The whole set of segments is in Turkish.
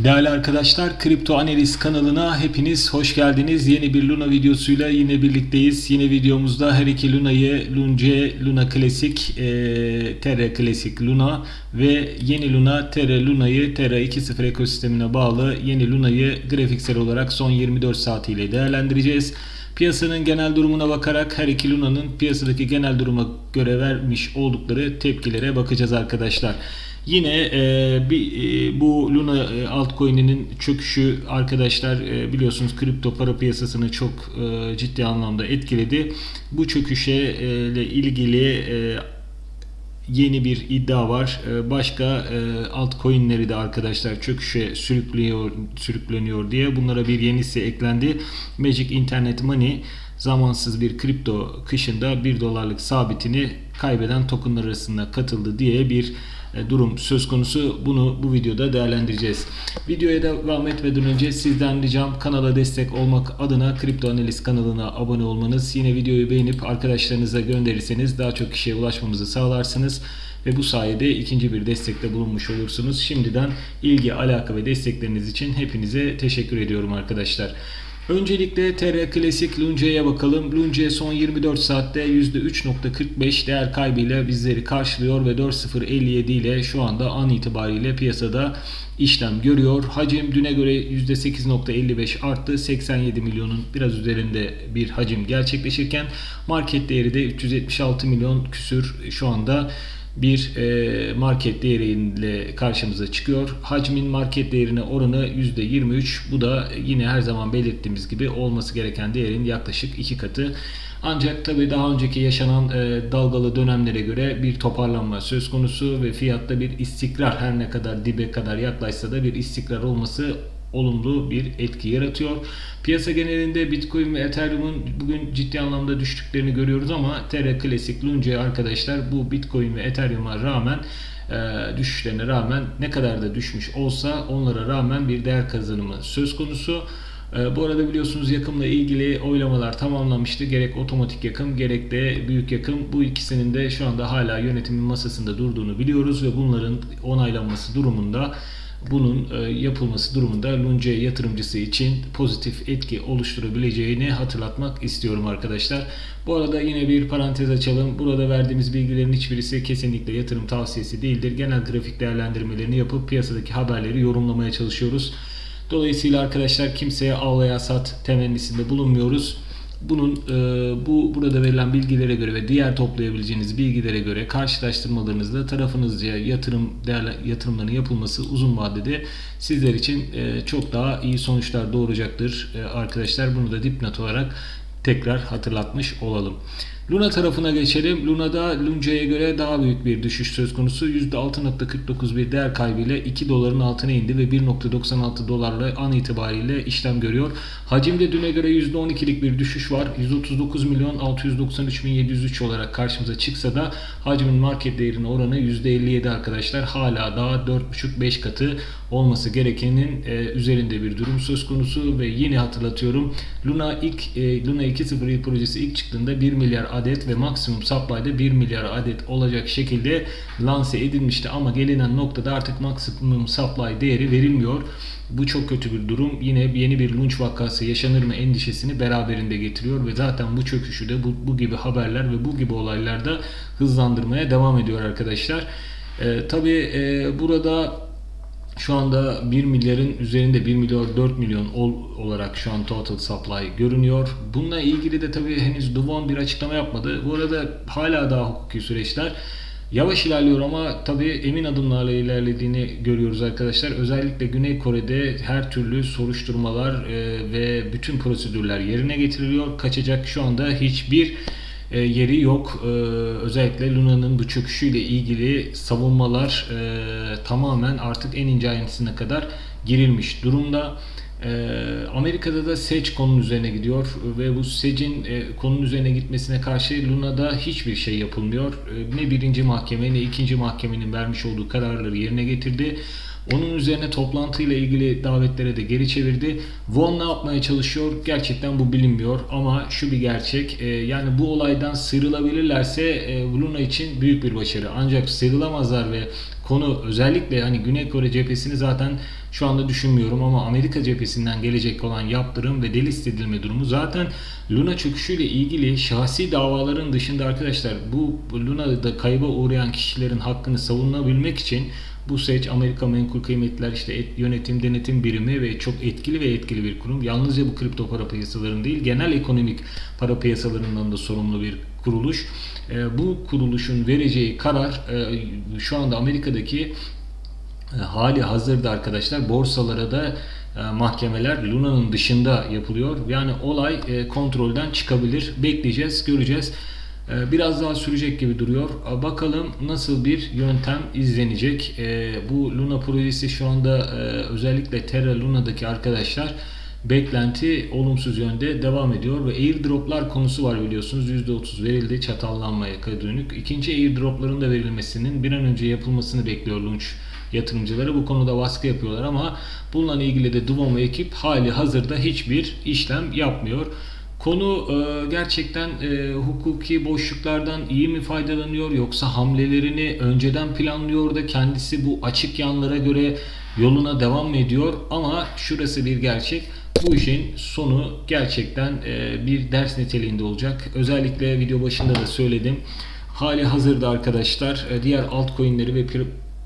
Değerli arkadaşlar, Kripto Analiz kanalına hepiniz hoş geldiniz. Yeni bir Luna videosuyla yine birlikteyiz. Yine videomuzda her iki Luna'yı, Lunce, Luna Classic, Terra Classic Luna ve yeni Luna, Terra Luna'yı, Terra 2.0 ekosistemine bağlı yeni Luna'yı grafiksel olarak son 24 saatiyle değerlendireceğiz. Piyasanın genel durumuna bakarak her iki Luna'nın piyasadaki genel duruma göre vermiş oldukları tepkilere bakacağız arkadaşlar. Yine bu Luna altcoin'inin çöküşü arkadaşlar biliyorsunuz kripto para piyasasını çok ciddi anlamda etkiledi. Bu çöküşe ile ilgili yeni bir iddia var. Başka altcoin'leri de arkadaşlar çöküşe sürükleniyor diye bunlara bir yenisi eklendi. Magic Internet Money zamansız bir kripto kışında 1 dolarlık sabitini kaybeden tokenlar arasında katıldı diye bir durum söz konusu. Bunu bu videoda değerlendireceğiz. Videoya devam etmeden önce sizden ricam kanala destek olmak adına Kripto Analiz kanalına abone olmanız. Yine videoyu beğenip arkadaşlarınıza gönderirseniz daha çok kişiye ulaşmamızı sağlarsınız. Ve bu sayede ikinci bir destekte bulunmuş olursunuz. Şimdiden ilgi, alaka ve destekleriniz için hepinize teşekkür ediyorum arkadaşlar. Öncelikle Terra Classic Lunce'ye bakalım. Lunce son 24 saatte %3.45 değer kaybıyla bizleri karşılıyor ve 4.057 ile şu anda an itibariyle piyasada işlem görüyor. Hacim düne göre %8.55 arttı. 87 milyonun biraz üzerinde bir hacim gerçekleşirken market değeri de 376 milyon küsür şu anda bir market değeriyle karşımıza çıkıyor. Hacmin market değerine oranı %23. Bu da yine her zaman belirttiğimiz gibi olması gereken değerin yaklaşık 2 katı. Ancak tabii daha önceki yaşanan dalgalı dönemlere göre bir toparlanma söz konusu ve fiyatta bir istikrar, her ne kadar dibe kadar yaklaşsa da bir istikrar olması olumlu bir etki yaratıyor. Piyasa genelinde Bitcoin ve Ethereum'un bugün ciddi anlamda düştüklerini görüyoruz ama Terra Classic Lunce arkadaşlar bu Bitcoin ve Ethereum'a rağmen düşüşlerine rağmen ne kadar da düşmüş olsa onlara rağmen bir değer kazanımı söz konusu. Bu arada biliyorsunuz yakımla ilgili oylamalar tamamlanmıştı. Gerek otomatik yakım gerek de büyük yakım. Bu ikisinin de şu anda hala yönetimin masasında durduğunu biliyoruz ve bunların onaylanması durumunda bunun yapılması durumunda Lunce yatırımcısı için pozitif etki oluşturabileceğini hatırlatmak istiyorum arkadaşlar. Bu arada yine bir parantez açalım. Burada verdiğimiz bilgilerin hiçbirisi kesinlikle yatırım tavsiyesi değildir. Genel grafik değerlendirmelerini yapıp piyasadaki haberleri yorumlamaya çalışıyoruz. Dolayısıyla arkadaşlar kimseye al veya sat temennisinde bulunmuyoruz. Bunun burada verilen bilgilere göre ve diğer toplayabileceğiniz bilgilere göre karşılaştırmalarınızda tarafınızca yatırımların yapılması uzun vadede sizler için çok daha iyi sonuçlar doğuracaktır arkadaşlar. Bunu da dipnot olarak tekrar hatırlatmış olalım. Luna tarafına geçelim. Luna'da Lunce'ye göre daha büyük bir düşüş söz konusu. %6.49 bir değer kaybıyla 2 doların altına indi ve 1.96 dolarla an itibariyle işlem görüyor. Hacimde düne göre %12'lik bir düşüş var. 139 milyon 693 bin 703 olarak karşımıza çıksa da hacmin market değerine oranı %57 arkadaşlar. Hala daha 4.5-5 katı olması gerekenin üzerinde bir durum söz konusu ve yine hatırlatıyorum Luna 2.0 projesi ilk çıktığında 1 milyar adet ve maksimum supply'da 1 milyar adet olacak şekilde lanse edilmişti ama gelinen noktada artık maksimum supply değeri verilmiyor. Bu çok kötü bir durum. Yine yeni bir lunch vakası yaşanır mı endişesini beraberinde getiriyor ve zaten bu çöküşü de bu gibi haberler ve bu gibi olaylarda hızlandırmaya devam ediyor arkadaşlar. Tabii burada şu anda 1 milyarın üzerinde 1 milyar 4 milyon olarak şu an total supply görünüyor. Bununla ilgili de tabii henüz Duvon bir açıklama yapmadı. Bu arada hala daha hukuki süreçler yavaş ilerliyor ama tabii emin adımlarla ilerlediğini görüyoruz arkadaşlar. Özellikle Güney Kore'de her türlü soruşturmalar ve bütün prosedürler yerine getiriliyor. Kaçacak şu anda hiçbir yeri yok. Özellikle Luna'nın bu çöküşüyle ilgili savunmalar tamamen artık en ince ayrıntısına kadar girilmiş durumda. Amerika'da da SEC konunun üzerine gidiyor ve bu SEC'in konunun üzerine gitmesine karşı Luna'da hiçbir şey yapılmıyor. Ne birinci mahkeme ne ikinci mahkemenin vermiş olduğu kararları yerine getirdi. Onun üzerine toplantıyla ilgili davetlere de geri çevirdi. Won ne yapmaya çalışıyor? Gerçekten bu bilinmiyor ama şu bir gerçek. Yani bu olaydan sıyrılabilirlerse Luna için büyük bir başarı. Ancak sıyrılamazlar ve konu özellikle hani Güney Kore cephesini zaten şu anda düşünmüyorum ama Amerika cephesinden gelecek olan yaptırım ve delist edilme durumu zaten Luna çöküşüyle ilgili şahsi davaların dışında arkadaşlar bu Luna'da kayba uğrayan kişilerin hakkını savunabilmek için bu süreç Amerika Menkul Kıymetler işte yönetim denetim birimi ve çok etkili bir kurum. Yalnızca bu kripto para piyasalarının değil genel ekonomik para piyasalarından da sorumlu bir kuruluş. Bu kuruluşun vereceği karar şu anda Amerika'daki hali hazırda arkadaşlar borsalara da mahkemeler Luna'nın dışında yapılıyor. Yani olay kontrolden çıkabilir. Bekleyeceğiz, göreceğiz. Biraz daha sürecek gibi duruyor. Bakalım nasıl bir yöntem izlenecek. Bu Luna projesi şu anda özellikle Terra Luna'daki arkadaşlar beklenti olumsuz yönde devam ediyor ve airdroplar konusu var biliyorsunuz. %30 verildi çatallanmaya dönük. İkinci airdropların da verilmesinin bir an önce yapılmasını bekliyor Launch yatırımcıları. Bu konuda baskı yapıyorlar ama bununla ilgili de Duomo ekip hali hazırda hiçbir işlem yapmıyor. Konu gerçekten hukuki boşluklardan iyi mi faydalanıyor yoksa hamlelerini önceden planlıyor da kendisi bu açık yanlara göre yoluna devam mı ediyor? Ama şurası bir gerçek. Bu işin sonu gerçekten bir ders niteliğinde olacak. Özellikle video başında da söyledim. Hali hazırda arkadaşlar diğer altcoin'leri ve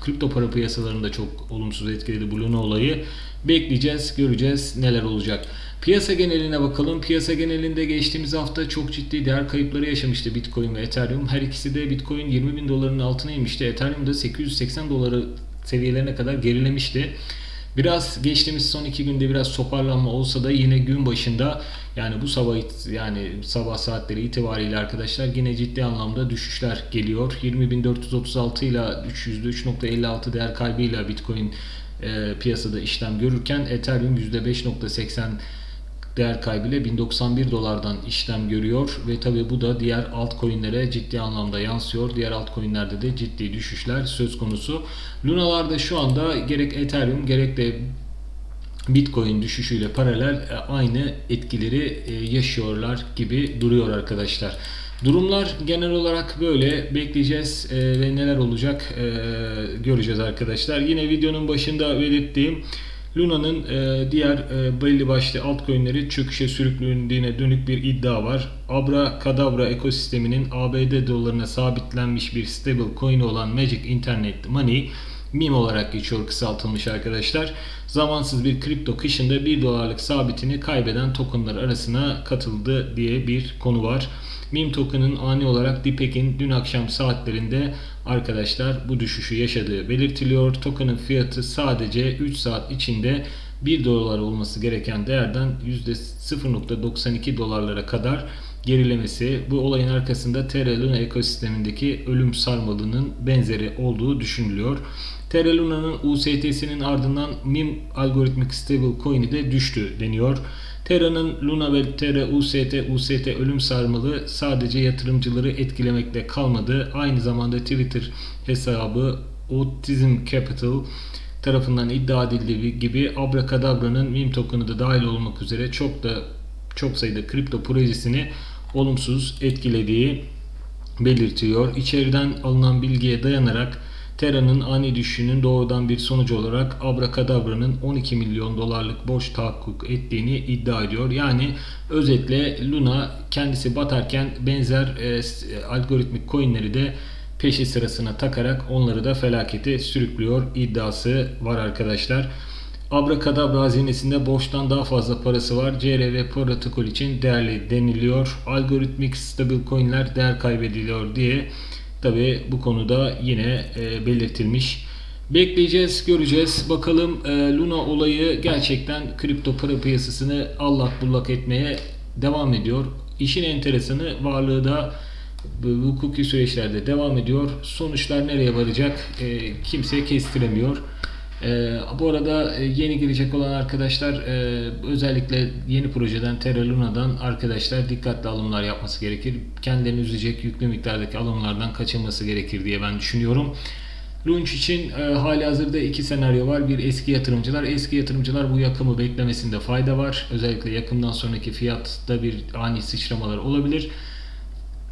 kripto para piyasalarında çok olumsuz etkiledi bu Luna olayı. Bekleyeceğiz, göreceğiz neler olacak. Piyasa geneline bakalım. Piyasa genelinde geçtiğimiz hafta çok ciddi değer kayıpları yaşamıştı Bitcoin ve Ethereum. Her ikisi de Bitcoin 20 bin doların altına inmişti. Ethereum da 880 doları seviyelerine kadar gerilemişti. Biraz geçtiğimiz son 2 günde biraz toparlanma olsa da yine gün başında yani bu sabah saatleri itibariyle arkadaşlar yine ciddi anlamda düşüşler geliyor. 20.436 ile %3.56 değer kaybıyla Bitcoin piyasada işlem görürken Ethereum %5.80 değer kaybıyla 1091 dolardan işlem görüyor ve tabi bu da diğer altcoin'lere ciddi anlamda yansıyor. Diğer altcoin'lerde de ciddi düşüşler söz konusu. Luna'larda şu anda gerek Ethereum gerek de Bitcoin düşüşüyle paralel aynı etkileri yaşıyorlar gibi duruyor arkadaşlar. Durumlar genel olarak böyle. Bekleyeceğiz ve neler olacak göreceğiz arkadaşlar. Yine videonun başında belirttiğim Luna'nın diğer belli başlı altcoin'leri çöküşe sürüklediğine dönük bir iddia var. Abracadabra ekosisteminin ABD dolarına sabitlenmiş bir stable coin olan Magic Internet Money MIM olarak geçiyor kısaltılmış arkadaşlar. Zamansız bir kripto kışında 1 dolarlık sabitini kaybeden tokenlar arasına katıldı diye bir konu var. MIM token'ın ani olarak Dipek'in dün akşam saatlerinde arkadaşlar bu düşüşü yaşadığı belirtiliyor. Token'ın fiyatı sadece 3 saat içinde 1 dolar olması gereken değerden %0.92 dolarlara kadar gerilemesi, bu olayın arkasında Terra Luna ekosistemindeki ölüm sarmalının benzeri olduğu düşünülüyor. Terra Luna'nın UST'sinin ardından MIM algoritmik stable coin'i de düştü deniyor. Terra'nın Luna ve Terra UST ölüm sarmalı sadece yatırımcıları etkilemekle kalmadı. Aynı zamanda Twitter hesabı Autism Capital tarafından iddia edildiği gibi Abracadabra'nın MIM token'ı da dahil olmak üzere çok sayıda kripto projesini olumsuz etkilediği belirtiyor. İçeriden alınan bilgiye dayanarak Terra'nın ani düşüşünün doğrudan bir sonucu olarak Abracadabra'nın 12 milyon dolarlık borç tahakkuk ettiğini iddia ediyor. Yani özetle Luna kendisi batarken benzer algoritmik coinleri de peşi sırasına takarak onları da felakete sürüklüyor iddiası var arkadaşlar. Abracadabra hazinesinde borçtan daha fazla parası var. CRV protokol için değerli deniliyor. Algoritmik stabil coinler değer kaybediliyor diye tabi bu konuda yine belirtilmiş. Bekleyeceğiz, göreceğiz. Bakalım Luna olayı gerçekten kripto para piyasasını allak bullak etmeye devam ediyor. İşin enteresanı varlığı da hukuki süreçlerde devam ediyor. Sonuçlar nereye varacak kimse kestiremiyor. Bu arada yeni girecek olan arkadaşlar özellikle yeni projeden Terra Luna'dan arkadaşlar dikkatli alımlar yapması gerekir. Kendilerini üzecek yüklü miktardaki alımlardan kaçınması gerekir diye ben düşünüyorum. Launch için halihazırda iki senaryo var. Bir, eski yatırımcılar. Eski yatırımcılar bu yakımı beklemesinde fayda var. Özellikle yakımdan sonraki fiyatta bir ani sıçramalar olabilir.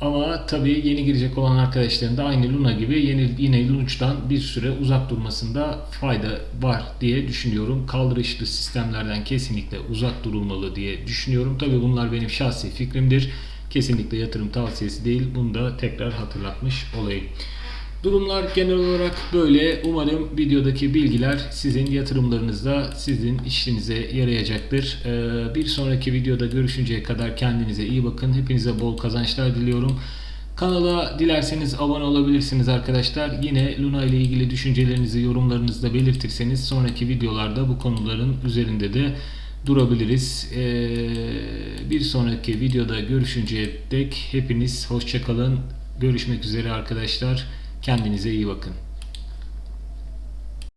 Ama tabii yeni girecek olan arkadaşların da aynı Luna gibi yine Launch'tan bir süre uzak durmasında fayda var diye düşünüyorum. Kaldırışlı sistemlerden kesinlikle uzak durulmalı diye düşünüyorum. Tabii bunlar benim şahsi fikrimdir. Kesinlikle yatırım tavsiyesi değil. Bunu da tekrar hatırlatmış olayım. Durumlar genel olarak böyle. Umarım videodaki bilgiler sizin yatırımlarınızda, sizin işinize yarayacaktır. Bir sonraki videoda görüşünceye kadar kendinize iyi bakın. Hepinize bol kazançlar diliyorum. Kanala dilerseniz abone olabilirsiniz arkadaşlar. Yine Luna ile ilgili düşüncelerinizi, yorumlarınızı da belirtirseniz sonraki videolarda bu konuların üzerinde de durabiliriz. Bir sonraki videoda görüşünceye dek hepiniz hoşça kalın. Görüşmek üzere arkadaşlar. Kendinize iyi bakın.